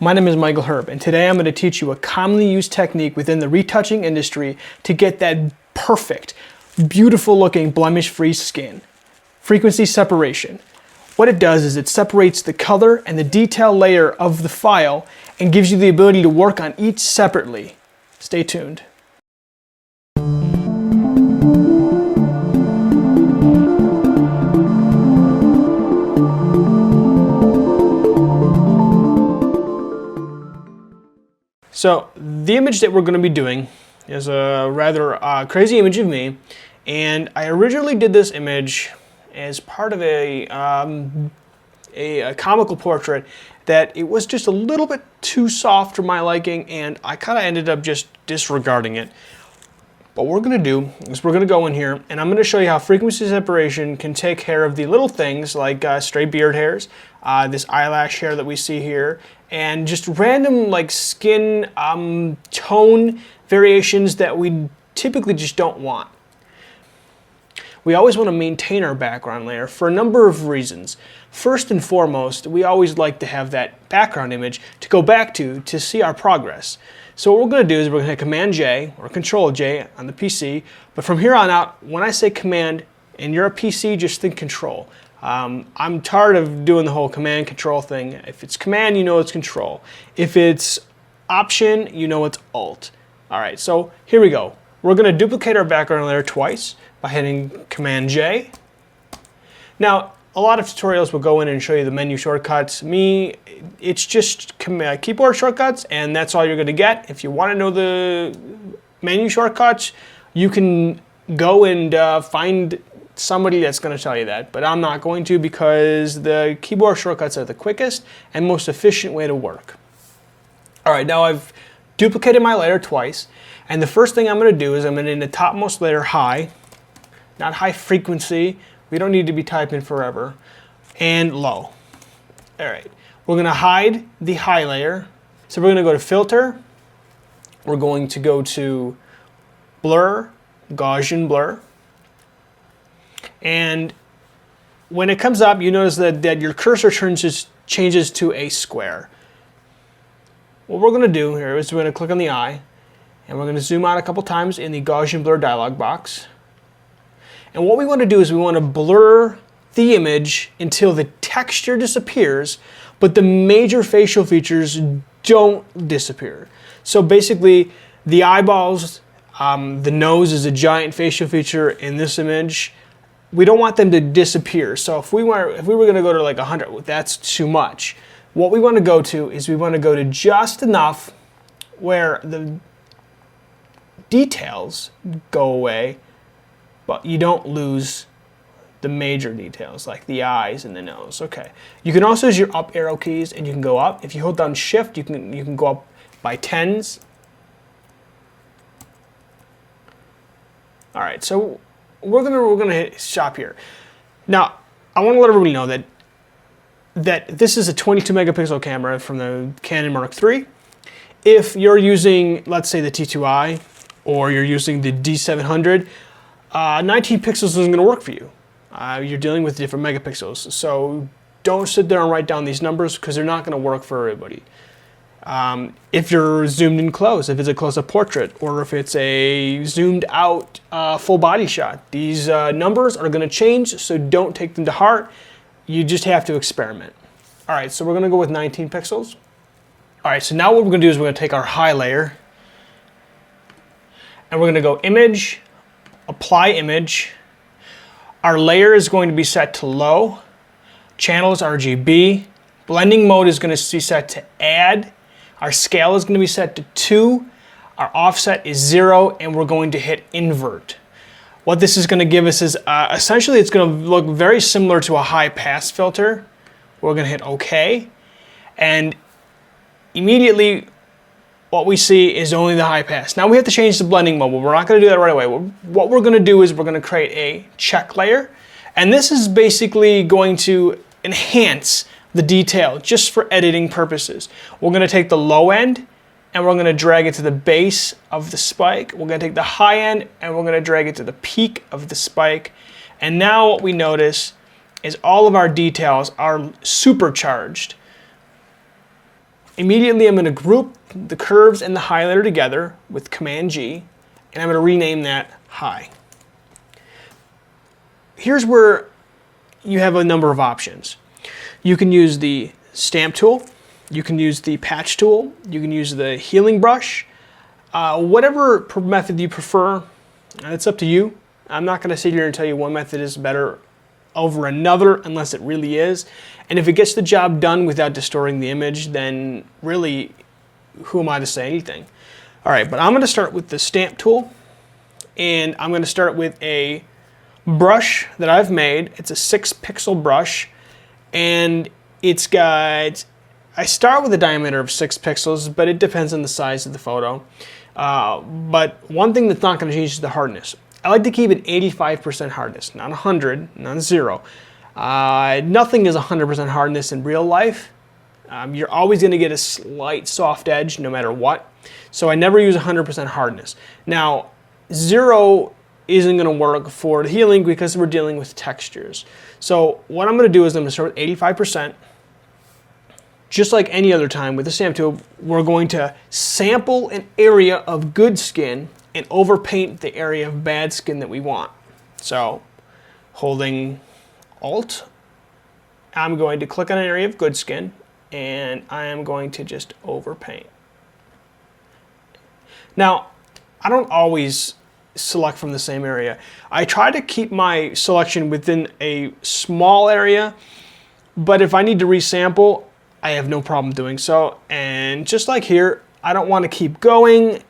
My name is Michael Herb, and today I'm going to teach you a commonly used technique within the retouching industry to get that perfect, beautiful looking blemish-free skin. Frequency separation. What it does is it separates the color and the detail layer of the file and gives you the ability to work on each separately. Stay tuned. So the image that we're going to be doing is a rather crazy image of me, and I originally did this image as part of a comical portrait that it was just a little bit too soft for my liking, and I kind of ended up just disregarding it. What we're going to do is we're going to go in here and I'm going to show you how frequency separation can take care of the little things like stray beard hairs, this eyelash hair that we see here, and just random like skin tone variations that we typically just don't want. We always want to maintain our background layer for a number of reasons. First and foremost, we always like to have that background image to go back to see our progress. So what we're going to do is we're going to hit Command J or Control J on the PC, but from here on out, when I say Command and you're a PC, just think Control. I'm tired of doing the whole Command Control thing. If it's Command, you know it's Control. If it's Option, you know it's Alt. All right, so here we go. We're going to duplicate our background layer twice by hitting Command J. Now, a lot of tutorials will go in and show you the menu shortcuts. Me, it's just keyboard shortcuts, and that's all you're going to get. If you want to know the menu shortcuts, you can go and find somebody that's going to tell you that. But I'm not going to, because the keyboard shortcuts are the quickest and most efficient way to work. All right, now I've duplicated my layer twice, and the first thing I'm going to do is I'm going to, in the topmost layer, high, not high frequency. We don't need to be typing forever. And low. All right. We're going to hide the high layer. So we're going to go to Filter. We're going to go to Blur, Gaussian Blur. And when it comes up, you notice that your cursor changes to a square. What we're going to do here is we're going to click on the eye, and we're going to zoom out a couple times in the Gaussian Blur dialog box. And what we want to do is we want to blur the image until the texture disappears, but the major facial features don't disappear. So basically, the eyeballs, the nose is a giant facial feature in this image. We don't want them to disappear. So if we were going to go to like 100, that's too much. What we want to go to is we want to go to just enough where the details go away, but you don't lose the major details like the eyes and the nose. Okay. You can also use your up arrow keys and you can go up. If you hold down Shift, you can go up by tens. All right. So we're gonna hit stop here. Now I want to let everybody know that this is a 22 megapixel camera from the Canon Mark III. If you're using, let's say, the T2i or you're using the D700. 19 pixels isn't going to work for you. You're dealing with different megapixels. So don't sit there and write down these numbers because they're not going to work for everybody. If you're zoomed in close, if it's a close-up portrait, or if it's a zoomed out full body shot, these numbers are going to change, so don't take them to heart. You just have to experiment. All right, so we're going to go with 19 pixels. All right, so now what we're going to do is we're going to take our high layer, and we're going to go Image, Apply Image. Our layer is going to be set to low. Channel is RGB. Blending mode is going to be set to add. Our scale is going to be set to 2. Our offset is 0, and we're going to hit invert. What this is going to give us is essentially it's going to look very similar to a high pass filter. We're going to hit OK, and immediately what we see is only the high pass. Now we have to change the blending mode, but we're not going to do that right away. What we're going to do is we're going to create a check layer, and this is basically going to enhance the detail just for editing purposes. We're going to take the low end and we're going to drag it to the base of the spike. We're going to take the high end and we're going to drag it to the peak of the spike. And now what we notice is all of our details are supercharged. Immediately I'm going to group the curves and the highlighter together with Command G, and I'm going to rename that high. Here's where you have a number of options. You can use the stamp tool, you can use the patch tool, you can use the healing brush, whatever method you prefer, it's up to you. I'm not going to sit here and tell you one method is better over another unless it really is. And if it gets the job done without distorting the image, then really, who am I to say anything? All right, but I'm going to start with the stamp tool, and I'm going to start with a brush that I've made. It's a 6-pixel brush, and it's got, I start with a diameter of 6 pixels, but it depends on the size of the photo. But one thing that's not going to change is the hardness. I like to keep it 85% hardness, not 100, not 0. Nothing is 100% hardness in real life. You're always going to get a slight soft edge no matter what. So I never use 100% hardness. Now, 0 isn't going to work for the healing because we're dealing with textures. So what I'm going to do is I'm going to start with 85%. Just like any other time with the stamp tool, we're going to sample an area of good skin and overpaint the area of bad skin that we want. So holding Alt, I'm going to click on an area of good skin, and I am going to just overpaint. Now, I don't always select from the same area. I try to keep my selection within a small area, but if I need to resample, I have no problem doing so. And just like here, I don't want to keep going.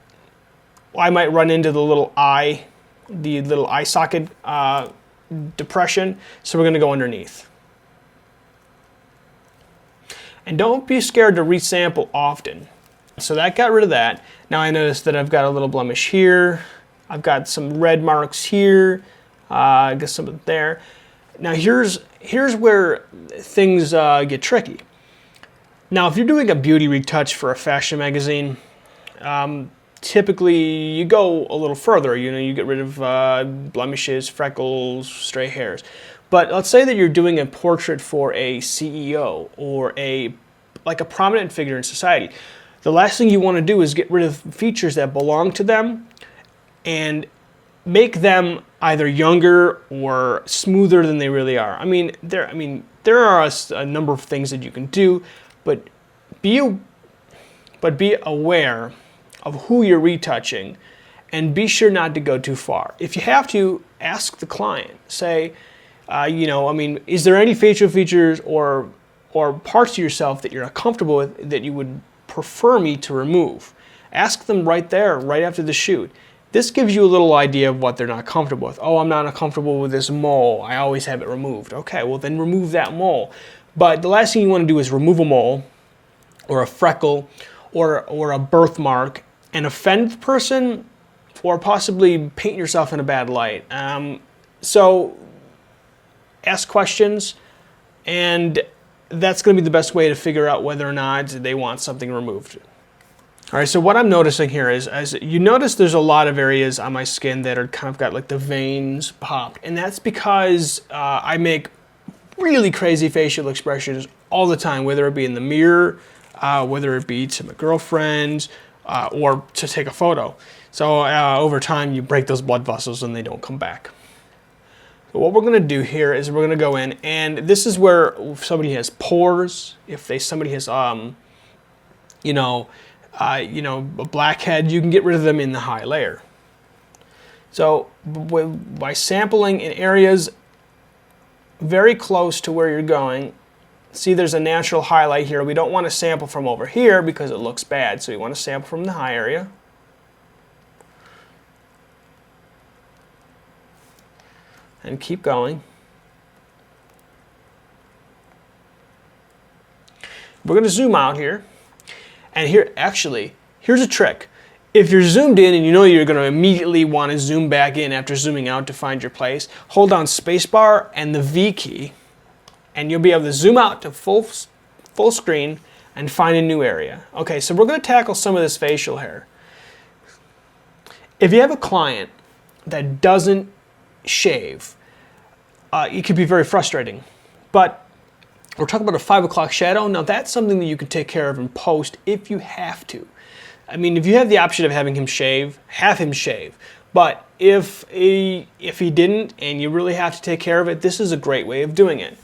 I might run into the little eye socket depression, so we're going to go underneath. And don't be scared to resample often. So that got rid of that. Now I notice that I've got a little blemish here. I've got some red marks here. I guess some there. Now here's where things get tricky. Now if you're doing a beauty retouch for a fashion magazine, typically you go a little further. You get rid of blemishes, freckles, stray hairs. But let's say that you're doing a portrait for a CEO or like a prominent figure in society. The last thing you want to do is get rid of features that belong to them and make them either younger or smoother than they really are. There are a number of things that you can do, but be aware of who you're retouching, and be sure not to go too far. If you have to, ask the client. Say, is there any facial features or parts of yourself that you're not comfortable with that you would prefer me to remove? Ask them right there, right after the shoot. This gives you a little idea of what they're not comfortable with. Oh, I'm not comfortable with this mole. I always have it removed. Okay, well then remove that mole. But the last thing you want to do is remove a mole or a freckle or a birthmark and offend the person or possibly paint yourself in a bad light. So ask questions, and that's going to be the best way to figure out whether or not they want something removed. All right, so what I'm noticing here is, as you notice, there's a lot of areas on my skin that are kind of got like the veins popped, and that's because I make really crazy facial expressions all the time, whether it be in the mirror, whether it be to my girlfriend, or to take a photo. So over time, you break those blood vessels and they don't come back. So what we're going to do here is we're going to go in, and this is where if somebody has pores, if somebody has a blackhead, you can get rid of them in the high layer. So by sampling in areas very close to where you're going, see there's a natural highlight here. We don't want to sample from over here because it looks bad, so we want to sample from the high area. And keep going. We're going to zoom out here. And here, actually, here's a trick. If you're zoomed in and you know you're going to immediately want to zoom back in after zooming out to find your place, hold down spacebar and the V key, and you'll be able to zoom out to full screen and find a new area. Okay, so we're going to tackle some of this facial hair. If you have a client that doesn't shave, it could be very frustrating. But We're talking about a 5 o'clock shadow. Now that's something that you can take care of in post if you have to. I mean, if you have the option of having him shave, have him shave. But if he didn't and you really have to take care of it, this is a great way of doing it.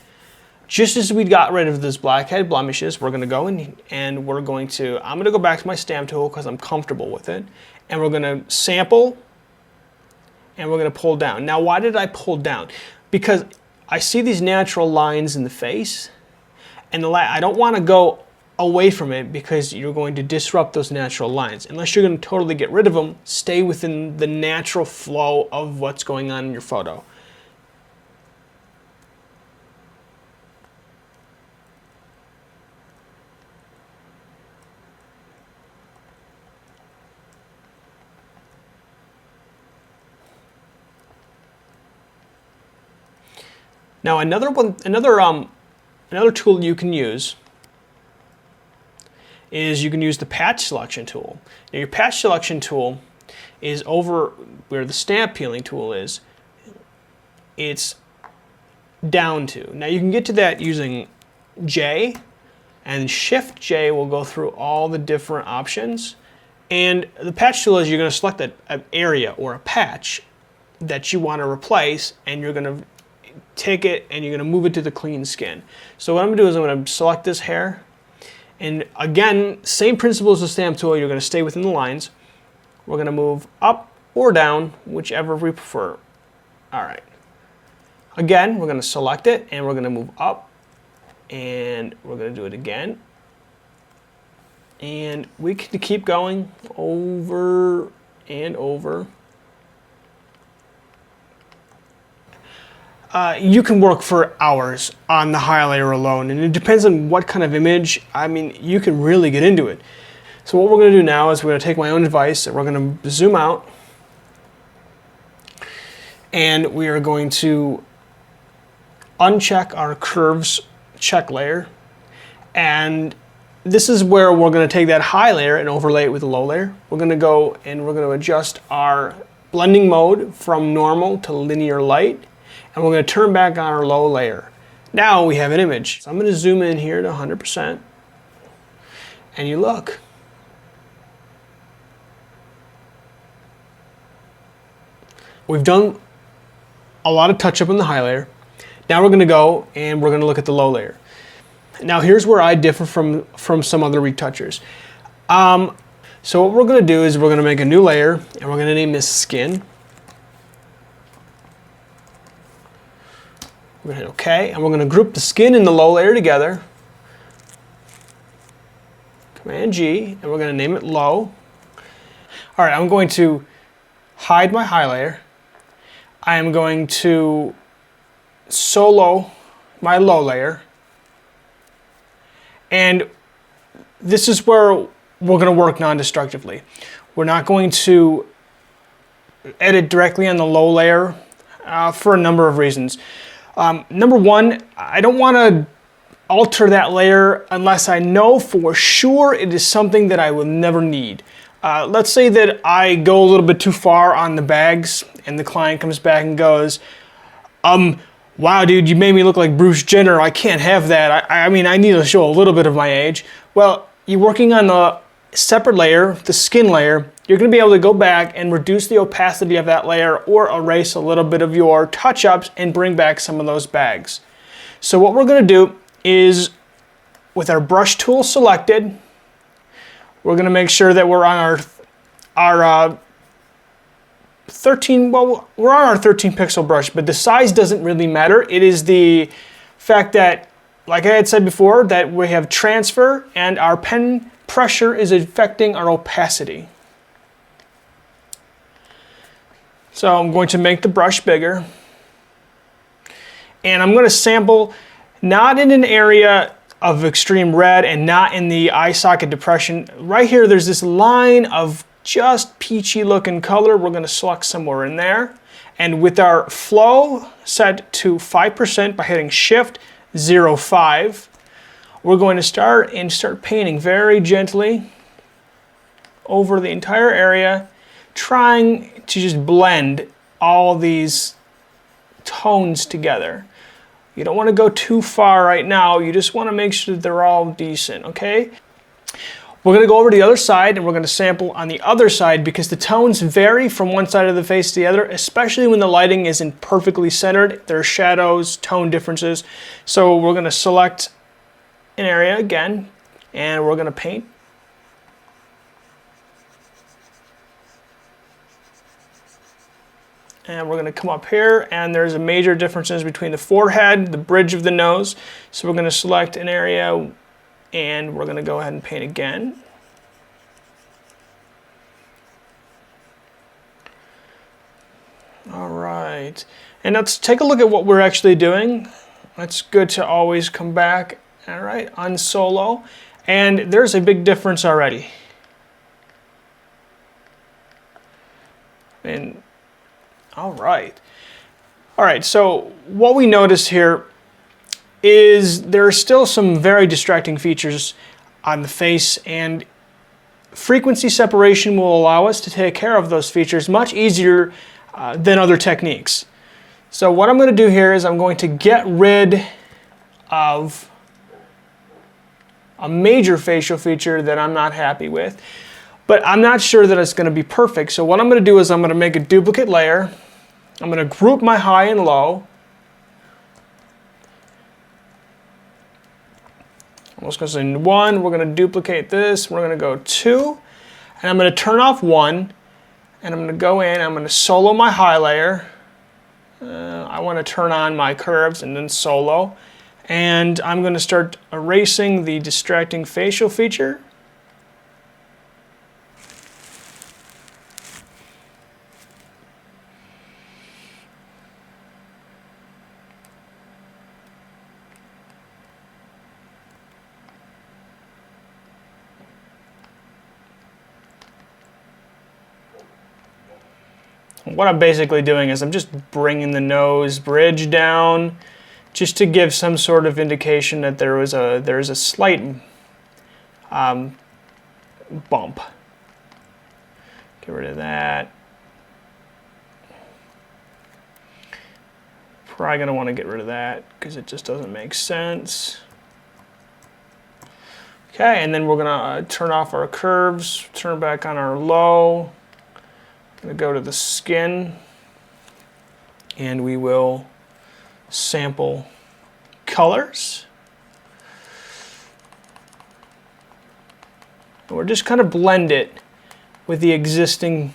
Just as we got rid of this blackhead blemishes, we're going to go in and I'm going to go back to my stamp tool because I'm comfortable with it. And we're going to sample and we're going to pull down. Now, why did I pull down? Because I see these natural lines in the face, and I don't want to go away from it because you're going to disrupt those natural lines. Unless you're going to totally get rid of them, stay within the natural flow of what's going on in your photo. Now another tool you can use is you can use the patch selection tool. Now your patch selection tool is over where the stamp peeling tool is. It's down to. Now you can get to that using J, and Shift J will go through all the different options. And the patch tool is you're going to select an area or a patch that you want to replace, and you're going to take it and you're going to move it to the clean skin. So what I'm going to do is I'm going to select this hair, and again, same principle as the stamp tool, you're going to stay within the lines. We're going to move up or down, whichever we prefer. Alright. Again, we're going to select it and we're going to move up, and we're going to do it again. And we can keep going over and over. You can work for hours on the highlighter alone, and it depends on what kind of image. I mean, you can really get into it. So what we're going to do now is we're going to take my own advice and we're going to zoom out, and we are going to uncheck our curves check layer, and this is where we're going to take that high layer and overlay it with a low layer. We're going to go and we're going to adjust our blending mode from normal to linear light, and we're going to turn back on our low layer. Now we have an image. So I'm going to zoom in here to 100%, and you look. We've done a lot of touch up on the high layer. Now we're going to go and we're going to look at the low layer. Now here's where I differ from some other retouchers. So what we're going to do is we're going to make a new layer, and we're going to name this skin. We're going to hit OK, and we're going to group the skin and the low layer together. Command G, and we're going to name it low. All right, I'm going to hide my high layer. I am going to solo my low layer. And this is where we're going to work non-destructively. We're not going to edit directly on the low layer for a number of reasons. Number one, I don't want to alter that layer unless I know for sure it is something that I will never need. Let's say that I go a little bit too far on the bags and the client comes back and goes, wow dude, you made me look like Bruce Jenner, I can't have that. I mean, I need to show a little bit of my age. Well, you're working on the separate layer, the skin layer, you're going to be able to go back and reduce the opacity of that layer or erase a little bit of your touch-ups and bring back some of those bags. So what we're going to do is, with our brush tool selected, we're going to make sure that we're on our 13, well, we're on our 13 pixel brush, but the size doesn't really matter. It is the fact that, like I had said before, that we have transfer and our pen pressure is affecting our opacity. So I'm going to make the brush bigger, and I'm going to sample not in an area of extreme red and not in the eye socket depression. Right here there's this line of just peachy looking color. We're going to select somewhere in there, and with our flow set to 5% by hitting Shift 05, we're going to start painting very gently over the entire area, trying to just blend all these tones together. You don't want to go too far right now. You just want to make sure that they're all decent, okay? We're going to go over to the other side and we're going to sample on the other side because the tones vary from one side of the face to the other, especially when the lighting isn't perfectly centered. There are shadows, tone differences. So we're going to select an area again and we're going to paint. And we're going to come up here and there's a major differences between the forehead, the bridge of the nose. So we're going to select an area and we're going to go ahead and paint again. All right, and let's take a look at what we're actually doing. It's good to always come back, all right, on solo. And there's a big difference already. And all right, so what we notice here is there are still some very distracting features on the face, and frequency separation will allow us to take care of those features much easier than other techniques. So what I'm going to do here is I'm going to get rid of a major facial feature that I'm not happy with, but I'm not sure that it's going to be perfect. So what I'm going to do is I'm going to make a duplicate layer. I'm going to group my high and low. I'm just going to say 1, we're going to duplicate this, we're going to go 2, and I'm going to turn off 1, and I'm going to go in, I'm going to solo my high layer. I want to turn on my curves and then solo, and I'm going to start erasing the distracting facial feature. What I'm basically doing is I'm just bringing the nose bridge down just to give some sort of indication that there is a slight bump. Get rid of that. Probably going to want to get rid of that because it just doesn't make sense. Okay, and then we're going to turn off our curves, turn back on our low. I'm going to go to the skin and we will sample colors. And we're just kind of blend it with the existing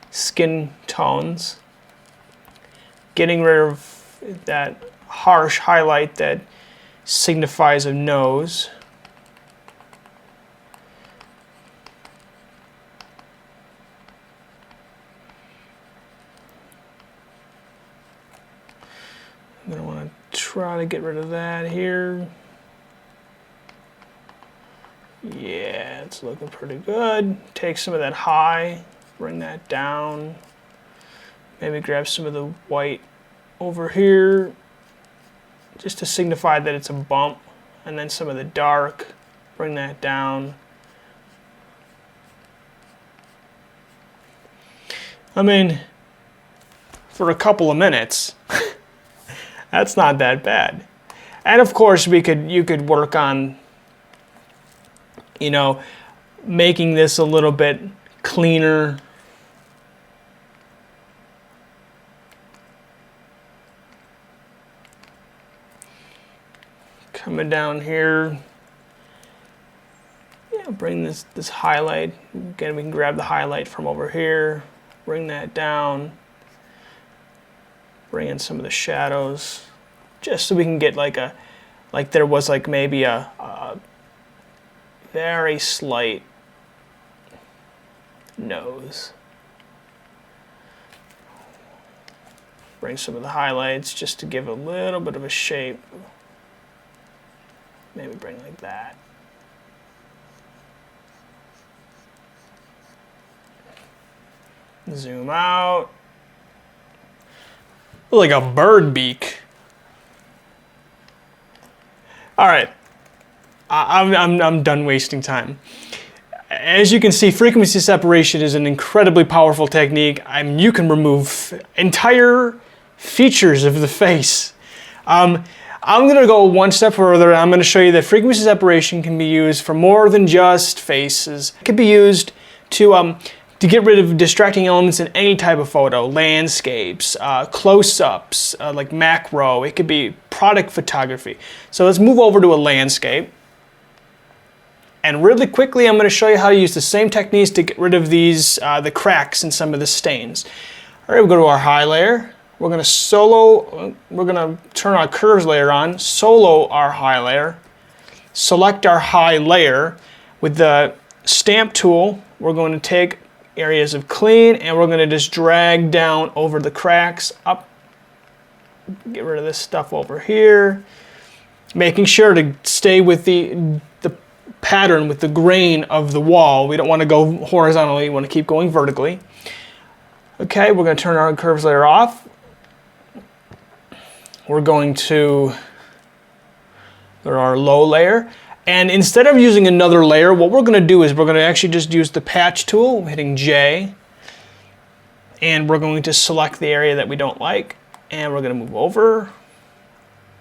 skin tones, getting rid of that harsh highlight that signifies a nose. I'm going to want to try to get rid of that here. Yeah, it's looking pretty good. Take some of that high, bring that down. Maybe grab some of the white over here just to signify that it's a bump. And then some of the dark, bring that down. I mean, for a couple of minutes, that's not that bad. And of course, you could work on, you know, making this a little bit cleaner. Coming down here, yeah, bring this highlight. Again, we can grab the highlight from over here, bring that down, bring in some of the shadows, just so we can get like there was like maybe a very slight nose. Bring some of the highlights just to give a little bit of a shape. Maybe bring like that. Zoom out. Like a bird beak. All right, I'm done wasting time. As you can see, frequency separation is an incredibly powerful technique. You can remove entire features of the face. I'm going to go one step further, and I'm going to show you that frequency separation can be used for more than just faces. It can be used to get rid of distracting elements in any type of photo, landscapes, close-ups, like macro. It could be product photography. So let's move over to a landscape. And really quickly, I'm going to show you how to use the same techniques to get rid of these, the cracks and some of the stains. All right, we'll go to our high layer. We're going to turn our curves layer on, solo our high layer, select our high layer. With the stamp tool, we're going to take areas of clean and we're going to just drag down over the cracks up. Get rid of this stuff over here. Making sure to stay with the pattern, with the grain of the wall. We don't want to go horizontally, we want to keep going vertically. Okay, we're going to turn our curves layer off. We're going to go to our low layer. And instead of using another layer, what we're going to do is we're going to actually just use the patch tool, hitting J. And we're going to select the area that we don't like. And we're going to move over.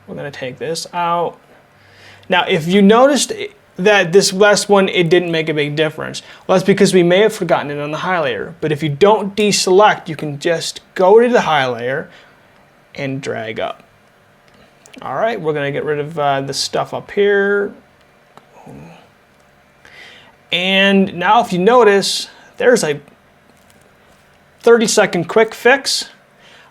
We're going to take this out. Now, if you noticed that this last one, it didn't make a big difference. Well, that's because we may have forgotten it on the high layer. But if you don't deselect, you can just go to the high layer and drag up. All right, we're going to get rid of the stuff up here. And now if you notice, there's a 30-second quick fix.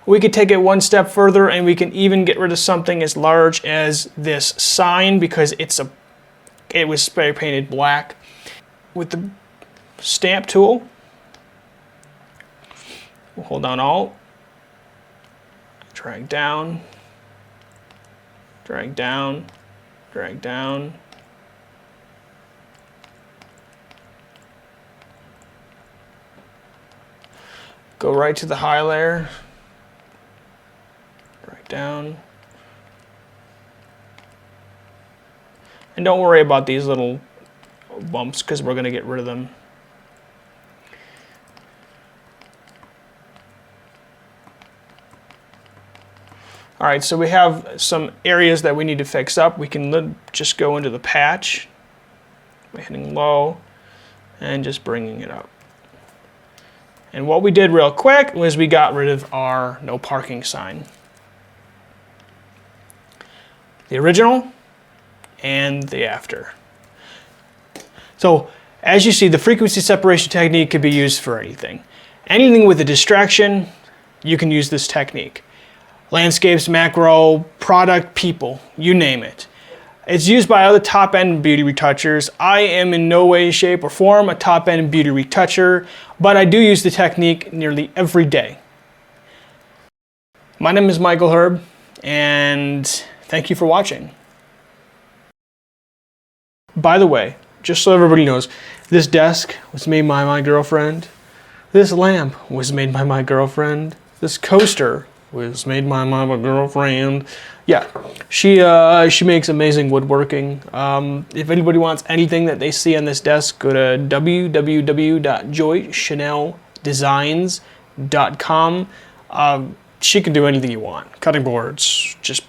We could take it one step further and we can even get rid of something as large as this sign because it was spray painted black. With the stamp tool, we'll hold down Alt, drag down, drag down, drag down. Go right to the high layer, drag down. And don't worry about these little bumps because we're going to get rid of them. All right, so we have some areas that we need to fix up. We can just go into the patch by hitting low and just bringing it up. And what we did real quick was we got rid of our no parking sign. The original and the after. So as you see, the frequency separation technique could be used for anything. Anything with a distraction, you can use this technique. Landscapes, macro, product, people, you name it. It's used by other top-end beauty retouchers. I am in no way, shape, or form a top-end beauty retoucher, but I do use the technique nearly every day. My name is Michael Herb, and thank you for watching. By the way, just so everybody knows, this desk was made by my girlfriend. This lamp was made by my girlfriend. This coaster was made by my girlfriend. Yeah, she makes amazing woodworking. If anybody wants anything that they see on this desk, go to www.joychaneldesigns.com. She can do anything you want. Cutting boards, just